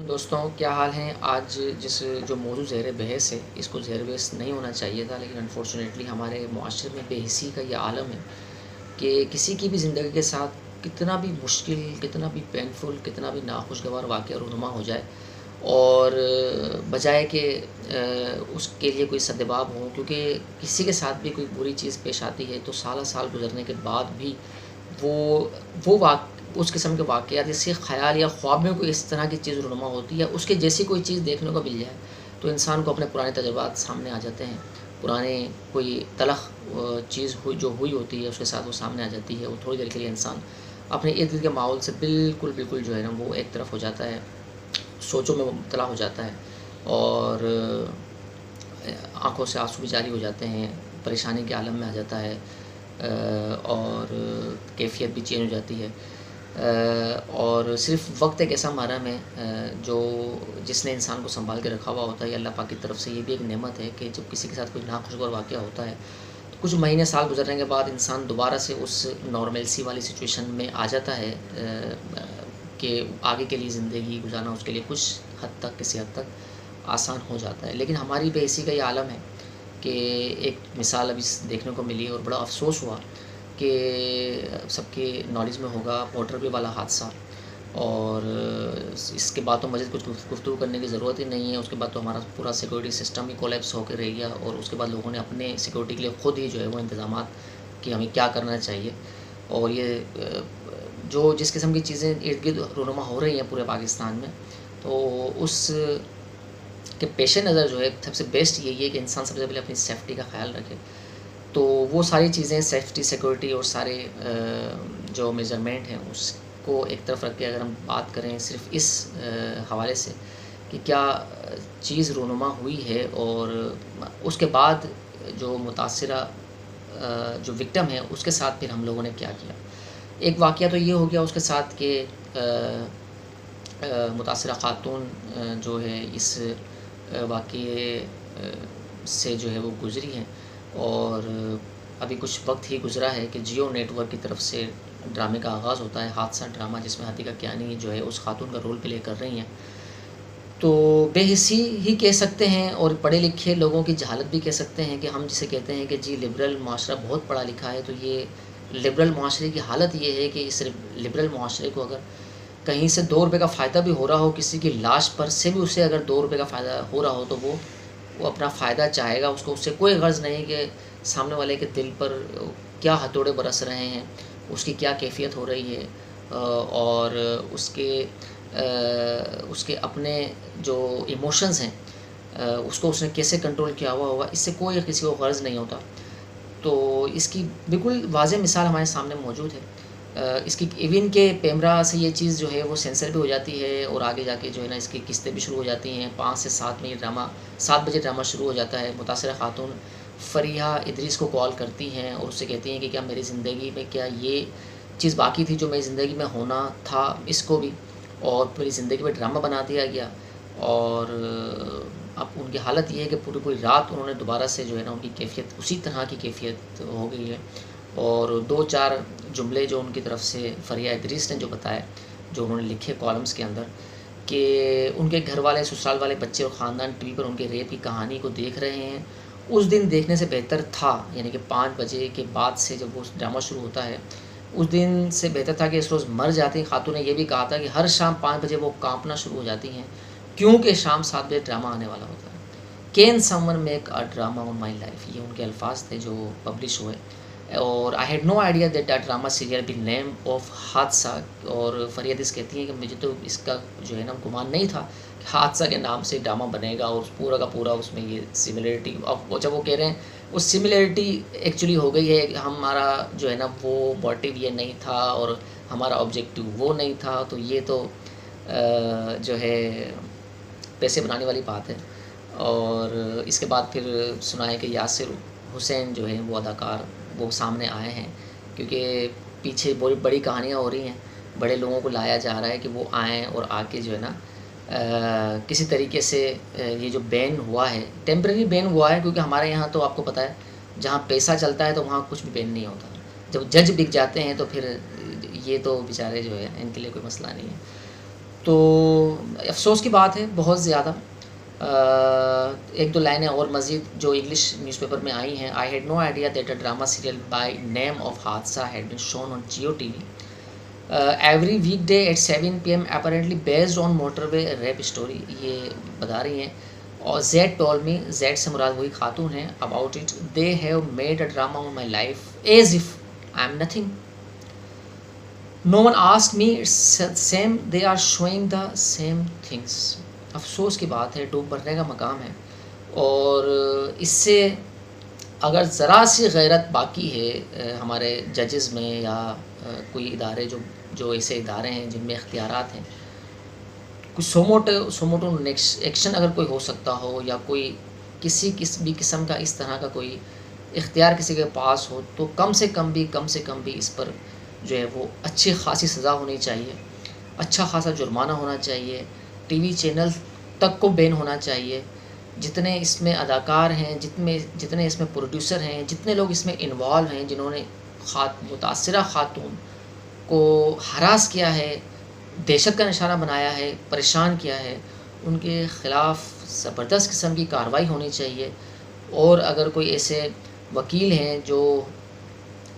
दोस्तों क्या हाल हैं। आज जिस जो मौजूद ज़ेर बहस है इसको ज़ेर बहस नहीं होना चाहिए था, लेकिन अनफॉर्चुनेटली हमारे मुआशरे में बेहिसी का ये आलम है कि किसी की भी ज़िंदगी के साथ कितना भी मुश्किल, कितना भी पेनफुल, कितना भी नाखुशगवार वाक़या रूनुमा हो जाए और बजाय कि उसके लिए कोई सद्दबाब हो, क्योंकि किसी के साथ भी कोई बुरी चीज़ पेश आती है तो साल गुज़रने के बाद भी वो वो वाक़ उस किस्म के वाक़यात, जिससे ख़याल या ख्वाब में कोई इस तरह की चीज़ रूनुमा होती है, उसके जैसी कोई चीज़ देखने को मिल जाए तो इंसान को अपने पुराने तजुर्बात सामने आ जाते हैं। पुराने कोई तलख़ चीज़ हुई जो हुई होती है उसके साथ वो सामने आ जाती है। वो थोड़ी देर के लिए इंसान अपने इर्द-गिर्द के माहौल से बिल्कुल जो है ना वो एक तरफ हो जाता है, सोचों में मुब्तला हो जाता है और आँखों से आँसू भी जारी हो जाते हैं, परेशानी के आलम में आ जाता है और कैफ़ियत भी चेंज हो जाती है। और सिर्फ़ वक़्त एक ऐसा मरहम है जो जिसने इंसान को सँभाल के रखा हुआ होता है। ये अल्लाह पाक की तरफ से ये भी एक नेमत है कि जब किसी के साथ कोई नाखुशगवार वाक़या होता है, तो कुछ महीने साल गुज़रने के बाद इंसान दोबारा से उस नॉर्मलसी वाली सिचुएशन में आ जाता है कि आगे के लिए ज़िंदगी गुज़ारना उसके लिए कुछ हद तक, किसी हद तक आसान हो जाता है। लेकिन हमारी बेहिसी का ये आलम है कि एक मिसाल अभी देखने को मिली और बड़ा अफ़सोस हुआ कि सबके नॉलेज में होगा मोटरवे वाला हादसा। और इसके बाद तो मज़ीद कुछ गुफ्तगू करने की ज़रूरत ही नहीं है। उसके बाद तो हमारा पूरा सिक्योरिटी सिस्टम ही कोलैप्स होकर रह गया और उसके बाद लोगों ने अपने सिक्योरिटी के लिए ख़ुद ही जो है वो इंतज़ामात कि हमें क्या करना चाहिए। और ये जो जिस किस्म की चीज़ें इर्द-गिर्द रूनुमा हो रही हैं पूरे पाकिस्तान में, तो उस के पेश नज़र जो है सबसे बेस्ट यही है कि इंसान सबसे पहले अपनी सेफ्टी का ख़्याल रखे। तो वो सारी चीज़ें सेफ्टी, सिक्योरिटी और सारे जो मेज़रमेंट हैं उसको एक तरफ रख के अगर हम बात करें सिर्फ़ इस हवाले से कि क्या चीज़ रूनुमा हुई है और उसके बाद जो मुतासिरा जो विक्टिम है उसके साथ फिर हम लोगों ने क्या किया। एक वाक़या तो ये हो गया उसके साथ कि मुतासिरा ख़ातून जो है इस वाक़ये से जो है वो गुज़री हैं और अभी कुछ वक्त ही गुज़रा है कि जियो नेटवर्क की तरफ से ड्रामे का आगाज़ होता है, हादसा ड्रामा, जिसमें हदीक़ा कियानी जो है उस ख़ातून का रोल प्ले कर रही हैं। तो बेहिसी ही कह सकते हैं और पढ़े लिखे लोगों की जहालत भी कह सकते हैं कि हम जिसे कहते हैं कि जी लिबरल माशरा बहुत पढ़ा लिखा है, तो ये लिबरल माशरे की हालत ये है कि इस लिबरल माशरे को अगर कहीं से ₹2 का फ़ायदा भी हो रहा हो, किसी की लाश पर से भी उसे अगर ₹2 का फ़ायदा हो रहा हो तो वो अपना फ़ायदा चाहेगा। उसको उससे कोई गर्ज़ नहीं कि सामने वाले के दिल पर क्या हथौड़े बरस रहे हैं, उसकी क्या कैफ़ियत हो रही है और उसके अपने जो इमोशंस हैं उसको उसने कैसे कंट्रोल किया हुआ होगा, इससे कोई किसी को गर्ज़ नहीं होता। तो इसकी बिल्कुल वाज़ेह मिसाल हमारे सामने मौजूद है। इसकी इवन के पैमरा से ये चीज़ जो है वो सेंसर भी हो जाती है और आगे जाके जो है ना इसकी किस्तें भी शुरू हो जाती हैं। 5 से 7 में ये ड्रामा 7 बजे ड्रामा शुरू हो जाता है। मुतासिरा ख़ातून फ़रीहा इदरीस को कॉल करती हैं और उससे कहती हैं कि क्या मेरी ज़िंदगी में क्या ये चीज़ बाकी थी जो मेरी ज़िंदगी में होना था, इसको भी और मेरी ज़िंदगी में ड्रामा बना दिया गया। और अब उनकी हालत ये है कि पूरी रात उन्होंने दोबारा से जो है ना उनकी कैफ़ियत उसी तरह की कैफ़ियत हो गई है। और 2-4 जुमले जो उनकी तरफ से फ़रीहा इदरीस ने जो बताए, जो उन्होंने लिखे कॉलम्स के अंदर, कि उनके घर वाले, ससुराल वाले बच्चे और ख़ानदान टीवी पर उनके रेप की कहानी को देख रहे हैं। उस दिन देखने से बेहतर था, यानी कि 5 बजे के बाद से जब वो ड्रामा शुरू होता है, उस दिन से बेहतर था कि इस रोज़ मर जाती। खातून ने ये भी कहा था कि हर शाम 5 बजे वो काँपना शुरू हो जाती हैं, क्योंकि शाम 7 बजे ड्रामा आने वाला होता है। Can someone make a drama on my life, ये उनके अल्फाज थे जो पब्लिश हुए। और I had no idea that that drama serial be name of Hadsa. और फ़रीहा इदरीस कहती हैं कि मुझे तो इसका जो है ना गुमान नहीं था कि हादसा के नाम से ड्रामा बनेगा और पूरा का पूरा उसमें ये सिमिलरिटी। अब जब वो कह रहे हैं वो सिमिलरिटी एक्चुअली हो गई है, हमारा जो है ना वो मोटिव ये नहीं था और हमारा ऑब्जेक्टिव वो नहीं था, तो ये तो जो है पैसे बनाने वाली बात है। और इसके बाद फिर सुना है कि यासिर हुसैन जो है वो अदाकार वो सामने आए हैं, क्योंकि पीछे बड़ी बड़ी कहानियाँ हो रही हैं, बड़े लोगों को लाया जा रहा है कि वो आएँ और आके जो है ना किसी तरीके से ये जो बैन हुआ है, टेम्परेरी बैन हुआ है, क्योंकि हमारे यहाँ तो आपको पता है जहाँ पैसा चलता है तो वहाँ कुछ भी बैन नहीं होता। जब जज बिक जाते हैं तो फिर ये तो बेचारे जो है इनके लिए कोई मसला नहीं है। तो अफ़सोस की बात है बहुत ज़्यादा। एक दो लाइनें और मज़ीद जो इंग्लिश न्यूज़पेपर में आई हैं। I had no idea that a drama serial by name of Hadsa had been shown on Geo TV every weekday at 7 PM apparently based on motorway rape story, ये बता रही हैं। और जेड टोल मी, जेड से मुराद वही खातून हैं, about it they have made a drama on my life as if I am nothing, no one ask me, it's same, they are showing the same things. अफसोस की बात है, डूब मरने का मकाम है। और इससे अगर ज़रा सी गैरत बाकी है हमारे जजेस में या कोई इदारे जो ऐसे इदारे हैं जिनमें इख्तियारात हैं, कुछ सोमोटो एक्शन अगर कोई हो सकता हो या कोई किसी भी किस्म का इस तरह का कोई इख्तियार किसी के पास हो, तो कम से कम भी इस पर जो है वो अच्छी खासी सज़ा होनी चाहिए, अच्छा खासा जुर्माना होना चाहिए, टीवी चैनल तक को बैन होना चाहिए। जितने इसमें अदाकार हैं, जितने इसमें प्रोड्यूसर हैं, जितने लोग इसमें इन्वॉल्व हैं, जिन्होंने मुतासिरा खातून को हरास किया है, दहशत का निशाना बनाया है, परेशान किया है, उनके ख़िलाफ़ ज़बरदस्त किस्म की कार्रवाई होनी चाहिए। और अगर कोई ऐसे वकील हैं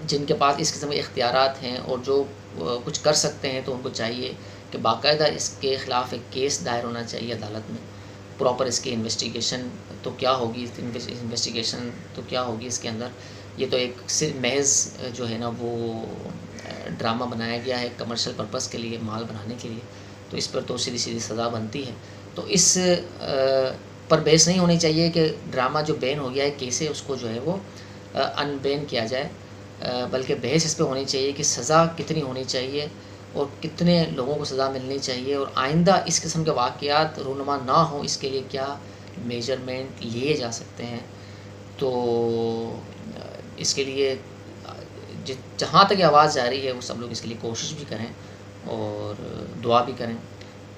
जिनके पास इस किस्म के इख्तियारात हैं और जो कुछ कर सकते हैं, तो उनको चाहिए कि बाकायदा इसके ख़िलाफ़ एक केस दायर होना चाहिए अदालत में। प्रॉपर इसकी इन्वेस्टिगेशन तो क्या होगी, इसके अंदर। ये तो एक सिर्फ महज़ जो है ना वो ड्रामा बनाया गया है कमर्शियल पर्पस के लिए, माल बनाने के लिए, तो इस पर तो सीधी सज़ा बनती है। तो इस पर बहस नहीं होनी चाहिए कि ड्रामा जो बैन हो गया है कैसे उसको जो है वो अनबैन किया जाए, बल्कि बहस इस पर होनी चाहिए कि सज़ा कितनी होनी चाहिए और कितने लोगों को सज़ा मिलनी चाहिए, और आइंदा इस किस्म के वाक़यात रूनुमा ना हो, इसके लिए क्या मेजरमेंट लिए जा सकते हैं। तो इसके लिए जहाँ तक आवाज़ जा रही है वो सब लोग इसके लिए कोशिश भी करें और दुआ भी करें।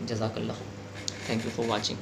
जज़ाकल्लाह, थैंक यू फॉर वाचिंग।